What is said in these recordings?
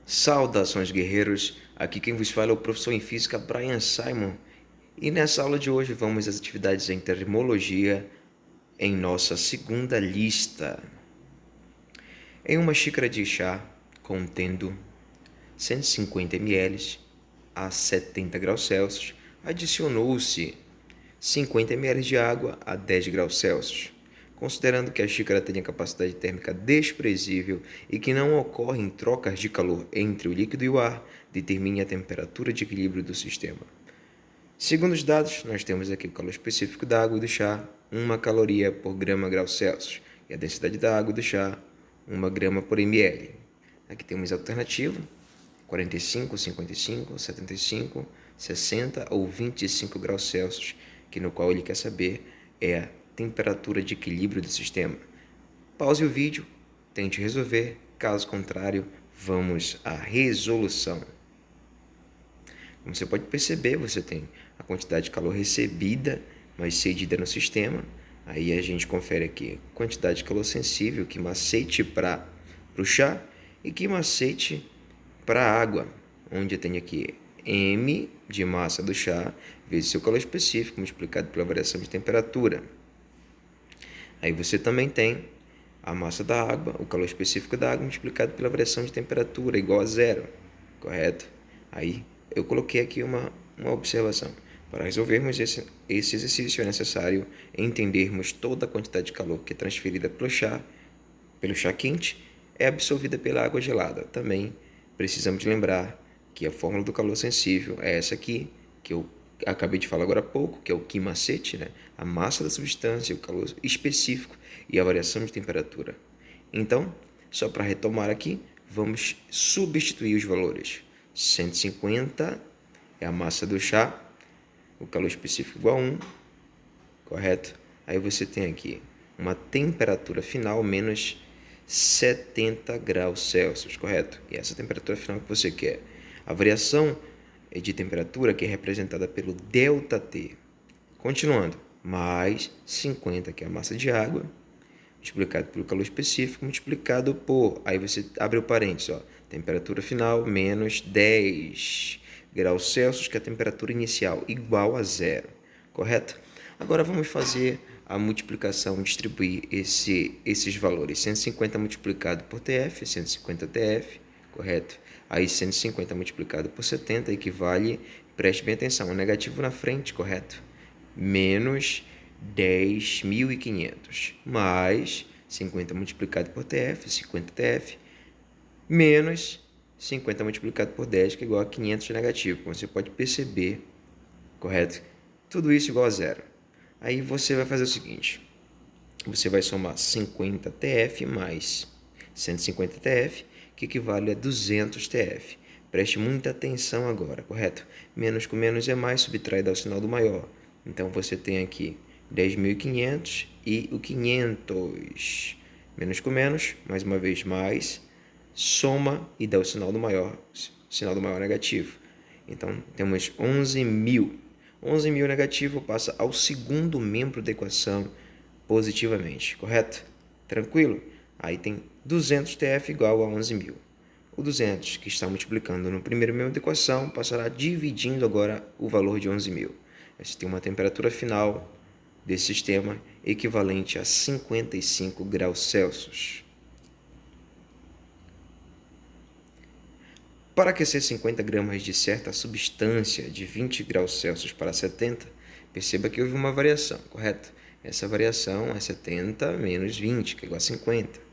Saudações, guerreiros! Aqui quem vos fala é o professor em física Brian Simon, e nessa aula de hoje vamos às atividades em termologia em nossa segunda lista. Em uma xícara de chá contendo 150 ml a 70 graus Celsius, adicionou-se 50 ml de água a 10 graus Celsius. Considerando que a xícara tenha capacidade térmica desprezível e que não ocorrem trocas de calor entre o líquido e o ar, determine a temperatura de equilíbrio do sistema. Segundo os dados, nós temos aqui o calor específico da água e do chá, 1 caloria por grama grau Celsius, e a densidade da água e do chá, 1 grama por ml. Aqui temos a alternativa, 45, 55, 75, 60 ou 25 graus Celsius, que no qual ele quer saber é a temperatura de equilíbrio do sistema. Pause o vídeo, tente resolver, caso contrário, vamos à resolução. Como você pode perceber, você tem a quantidade de calor recebida, mas cedida no sistema. Aí a gente confere aqui a quantidade de calor sensível, que macete para o chá e que macete para a água, onde eu tenho aqui M de massa do chá vezes seu calor específico multiplicado pela variação de temperatura. Aí você também tem a massa da água, o calor específico da água multiplicado pela variação de temperatura igual a zero, correto? Aí eu coloquei aqui uma observação. Para resolvermos esse exercício é necessário entendermos toda a quantidade de calor que é transferida pelo chá quente é absorvida pela água gelada. Também precisamos lembrar que a fórmula do calor sensível é essa aqui, que eu acabei de falar agora há pouco, que é o Q macete, né? A massa da substância, o calor específico e a variação de temperatura. Então, só para retomar aqui, vamos substituir os valores. 150 é a massa do chá, o calor específico igual a 1, correto? Aí você tem aqui uma temperatura final menos 70 graus Celsius, correto? E essa temperatura final que você quer. A variação de temperatura que é representada pelo ΔT. Continuando, mais 50, que é a massa de água, multiplicado pelo calor específico, multiplicado por... Aí você abre o parênteses, ó, temperatura final menos 10 graus Celsius, que é a temperatura inicial, igual a zero, correto? Agora vamos fazer a multiplicação, distribuir esses valores. 150 multiplicado por TF, 150 TF, correto? Aí 150 multiplicado por 70 equivale, preste bem atenção, um negativo na frente, correto? Menos 10.500, mais 50 multiplicado por TF, 50 TF, menos 50 multiplicado por 10, que é igual a 500 negativo, como você pode perceber, correto? Tudo isso igual a zero. Aí você vai fazer o seguinte, você vai somar 50 TF mais 150 TF, que equivale a 200 TF. Preste muita atenção agora, correto? Menos com menos é mais, subtrai dá o sinal do maior. Então você tem aqui 10.500 e o 500. Menos com menos, mais uma vez mais, soma e dá o sinal do maior negativo. Então temos 11.000. 11.000 negativo passa ao segundo membro da equação positivamente, correto? Tranquilo? Aí tem 200 TF igual a 11.000. O 200 que está multiplicando no primeiro membro da equação passará dividindo agora o valor de 11.000. Você tem uma temperatura final desse sistema equivalente a 55 graus Celsius. Para aquecer 50 gramas de certa substância de 20 graus Celsius para 70, perceba que houve uma variação, correto? Essa variação é 70 menos 20, que é igual a 50.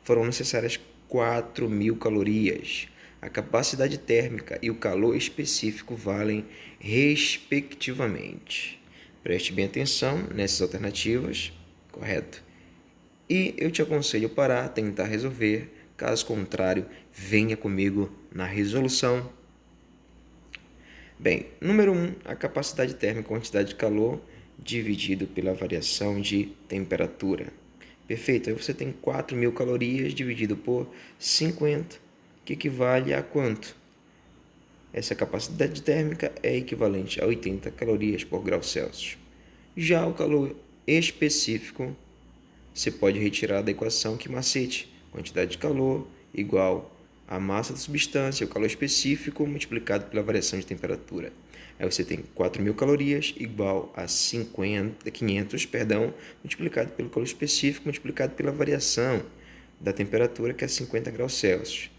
Foram necessárias 4.000 calorias. A capacidade térmica e o calor específico valem respectivamente. Preste bem atenção nessas alternativas, correto? E eu te aconselho para tentar resolver. Caso contrário, venha comigo na resolução. Bem, número 1, a capacidade térmica, quantidade de calor, dividido pela variação de temperatura. Perfeito, aí você tem 4.000 calorias dividido por 50, que equivale a quanto? Essa capacidade térmica é equivalente a 80 calorias por grau Celsius. Já o calor específico, você pode retirar da equação que macete, quantidade de calor igual a massa da substância, o calor específico, multiplicado pela variação de temperatura. Aí você tem 4.000 calorias igual a 500, multiplicado pelo calor específico, multiplicado pela variação da temperatura, que é 50 graus Celsius.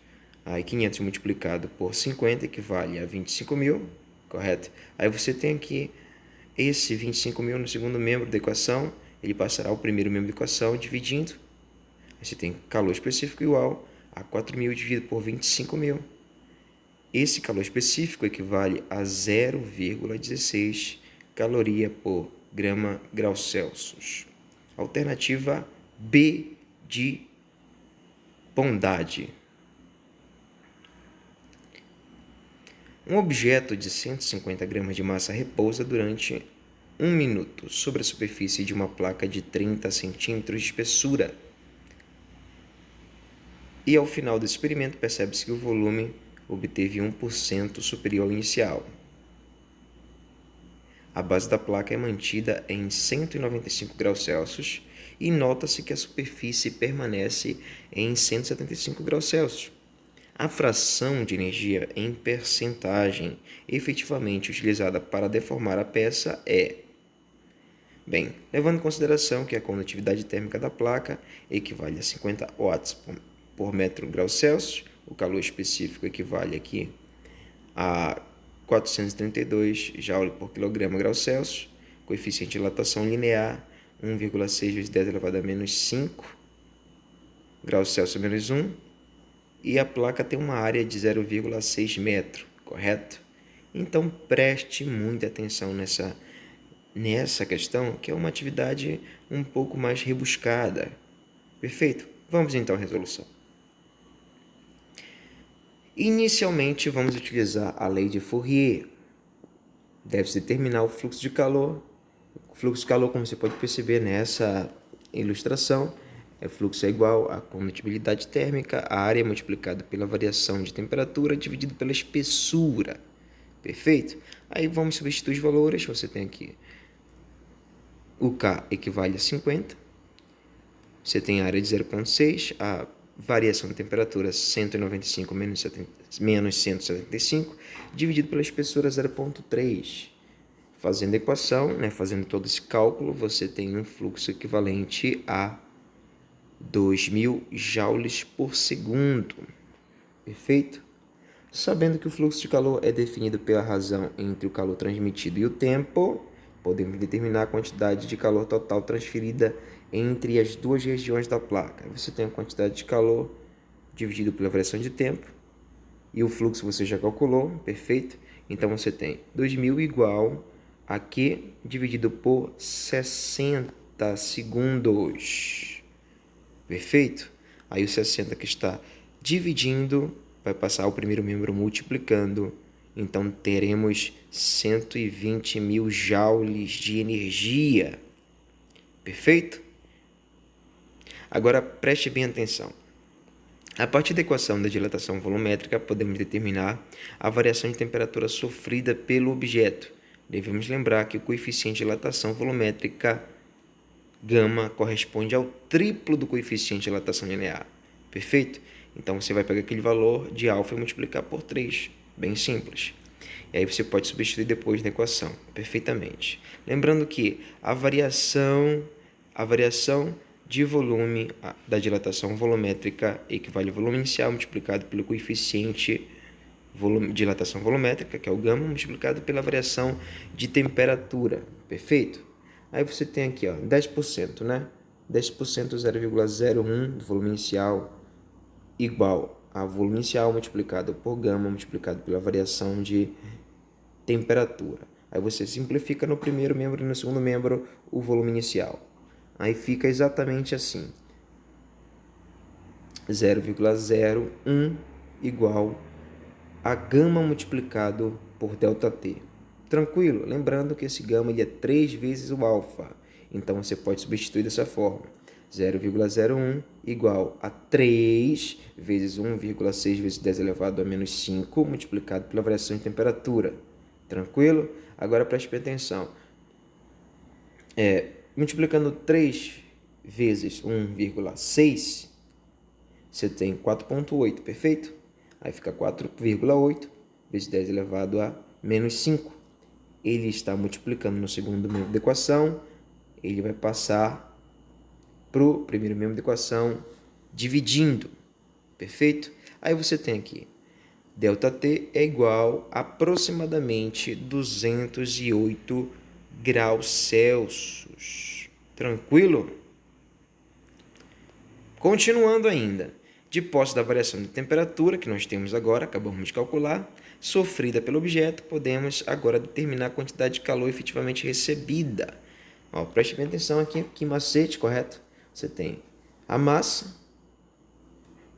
Aí 500 multiplicado por 50 equivale a 25.000, correto? Aí você tem aqui esse 25.000 no segundo membro da equação, ele passará ao primeiro membro da equação dividindo. Aí você tem calor específico igual a 4.000 dividido por 25.000. Esse calor específico equivale a 0,16 caloria por grau Celsius. Alternativa B de bondade. Um objeto de 150 gramas de massa repousa durante 1 minuto sobre a superfície de uma placa de 30 centímetros de espessura. E ao final do experimento percebe-se que o volume obteve 1% superior ao inicial. A base da placa é mantida em 195 graus Celsius e nota-se que a superfície permanece em 175 graus Celsius. A fração de energia em percentagem efetivamente utilizada para deformar a peça é... Bem, levando em consideração que a condutividade térmica da placa equivale a 50 watts por metro grau Celsius, o calor específico equivale aqui a 432 joule por quilograma grau Celsius, coeficiente de dilatação linear 1,6 vezes 10 elevado a menos 5 graus Celsius menos 1, e a placa tem uma área de 0,6 metro, correto? Então preste muita atenção nessa questão, que é uma atividade um pouco mais rebuscada. Perfeito? Vamos então à resolução. Inicialmente, vamos utilizar a lei de Fourier. Deve-se determinar o fluxo de calor. O fluxo de calor, como você pode perceber nessa ilustração, o fluxo é igual à condutibilidade térmica, a área multiplicada pela variação de temperatura, dividido pela espessura. Perfeito? Aí vamos substituir os valores. Você tem aqui o K equivale a 50. Você tem a área de 0,6, a variação de temperatura 195 menos 175, dividido pela espessura 0,3. Fazendo a equação, fazendo todo esse cálculo, você tem um fluxo equivalente a 2.000 joules por segundo. Perfeito? Sabendo que o fluxo de calor é definido pela razão entre o calor transmitido e o tempo, podemos determinar a quantidade de calor total transferida entre as duas regiões da placa. Você tem a quantidade de calor dividido pela variação de tempo, e o fluxo você já calculou, perfeito? Então você tem 2.000 igual a Q dividido por 60 segundos. Perfeito? Aí o 60 que está dividindo vai passar ao primeiro membro multiplicando. Então teremos 120.000 joules de energia. Perfeito? Agora preste bem atenção. A partir da equação da dilatação volumétrica, podemos determinar a variação de temperatura sofrida pelo objeto. Devemos lembrar que o coeficiente de dilatação volumétrica gama corresponde ao triplo do coeficiente de dilatação linear. Perfeito? Então você vai pegar aquele valor de alfa e multiplicar por 3. Bem simples. E aí você pode substituir depois na equação, perfeitamente. Lembrando que a variação de volume da dilatação volumétrica equivale ao volume inicial multiplicado pelo coeficiente de dilatação volumétrica, que é o gama, multiplicado pela variação de temperatura. Perfeito? Aí você tem aqui 10%, 10%, 0,01 do volume inicial igual a volume inicial multiplicado por gama multiplicado pela variação de temperatura. Aí você simplifica no primeiro membro e no segundo membro o volume inicial. Aí fica exatamente assim. 0,01 igual a gama multiplicado por ΔT. Tranquilo? Lembrando que esse gama ele é 3 vezes o alfa. Então você pode substituir dessa forma. 0,01 igual a 3 vezes 1,6 vezes 10 elevado a menos 5 multiplicado pela variação de temperatura. Tranquilo? Agora preste atenção. Multiplicando 3 vezes 1,6, você tem 4,8, perfeito? Aí fica 4,8 vezes 10 elevado a menos 5. Ele está multiplicando no segundo membro da equação, ele vai passar para o primeiro membro da equação dividindo, perfeito? Aí você tem aqui, ΔT é igual a aproximadamente 208 graus Celsius. Tranquilo? Continuando ainda, de posse da variação de temperatura que nós temos agora, acabamos de calcular, sofrida pelo objeto, podemos agora determinar a quantidade de calor efetivamente recebida. Ó, preste bem atenção aqui, que macete, correto? Você tem a massa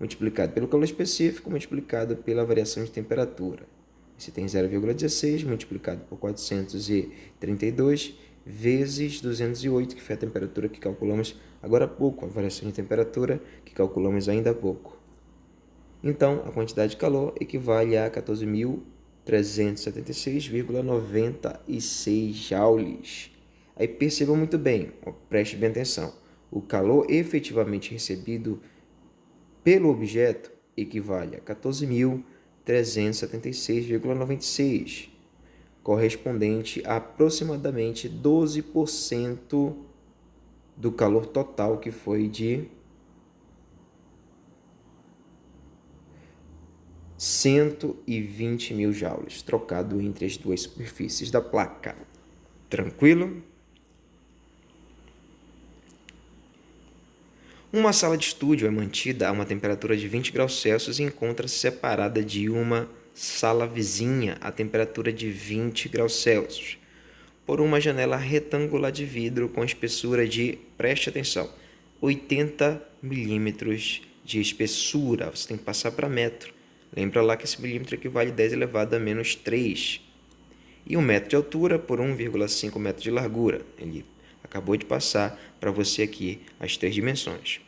multiplicado pelo calor específico multiplicado pela variação de temperatura. Você tem 0,16 multiplicado por 432 vezes 208, que foi a temperatura que calculamos agora há pouco, a variação de temperatura que calculamos ainda há pouco. Então, a quantidade de calor equivale a 14.376,96 joules. Aí perceba muito bem, preste bem atenção, o calor efetivamente recebido pelo objeto equivale a 14.376,96, correspondente a aproximadamente 12% do calor total, que foi de 120 mil joules, trocado entre as duas superfícies da placa. Tranquilo? Uma sala de estúdio é mantida a uma temperatura de 20 graus Celsius e encontra-se separada de uma sala vizinha a temperatura de 20 graus Celsius por uma janela retangular de vidro com espessura de, preste atenção, 80 milímetros de espessura. Você tem que passar para metro. Lembra lá que esse milímetro equivale a 10 elevado a menos 3. E 1 metro de altura por 1,5 metro de largura. Ele acabou de passar para você aqui as 3 dimensões.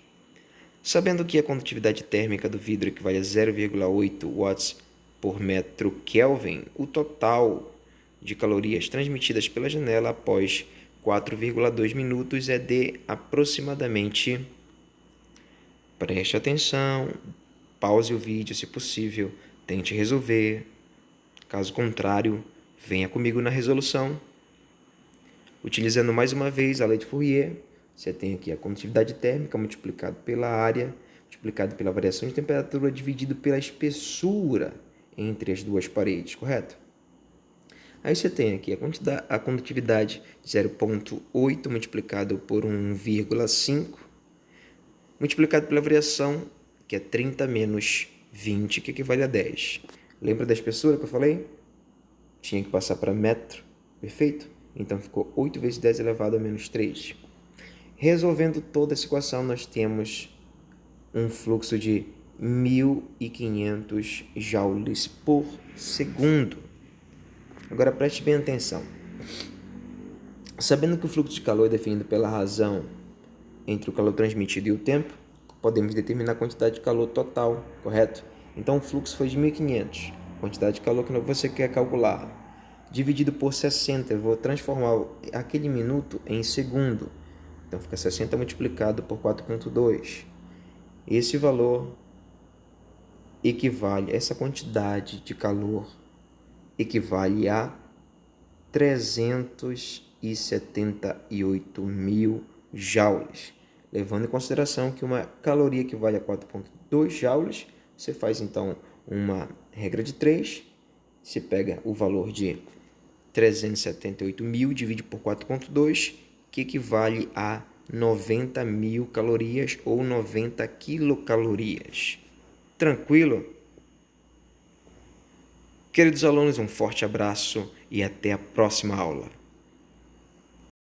Sabendo que a condutividade térmica do vidro equivale a 0,8 watts por metro Kelvin, o total de calorias transmitidas pela janela após 4,2 minutos é de aproximadamente, preste atenção, pause o vídeo se possível, tente resolver, caso contrário, venha comigo na resolução. Utilizando mais uma vez a lei de Fourier, você tem aqui a condutividade térmica multiplicado pela área, multiplicado pela variação de temperatura, dividido pela espessura entre as duas paredes, correto? Aí você tem aqui a condutividade de 0,8 multiplicado por 1,5, multiplicado pela variação, que é 30 menos 20, que equivale a 10. Lembra da espessura que eu falei? Tinha que passar para metro, perfeito? Então ficou 8 vezes 10 elevado a menos 3. Resolvendo toda essa equação, nós temos um fluxo de 1.500 joules por segundo. Agora preste bem atenção. Sabendo que o fluxo de calor é definido pela razão entre o calor transmitido e o tempo, podemos determinar a quantidade de calor total, correto? Então o fluxo foi de 1.500, quantidade de calor que você quer calcular. Dividido por 60, eu vou transformar aquele minuto em segundo. Então fica 60 multiplicado por 4,2. Esse valor equivale, essa quantidade de calor equivale a 378 mil joules. Levando em consideração que uma caloria equivale a 4,2 joules, você faz então uma regra de 3, você pega o valor de 378 mil, divide por 4,2, que equivale a 90 mil calorias ou 90 quilocalorias. Tranquilo? Queridos alunos, um forte abraço e até a próxima aula.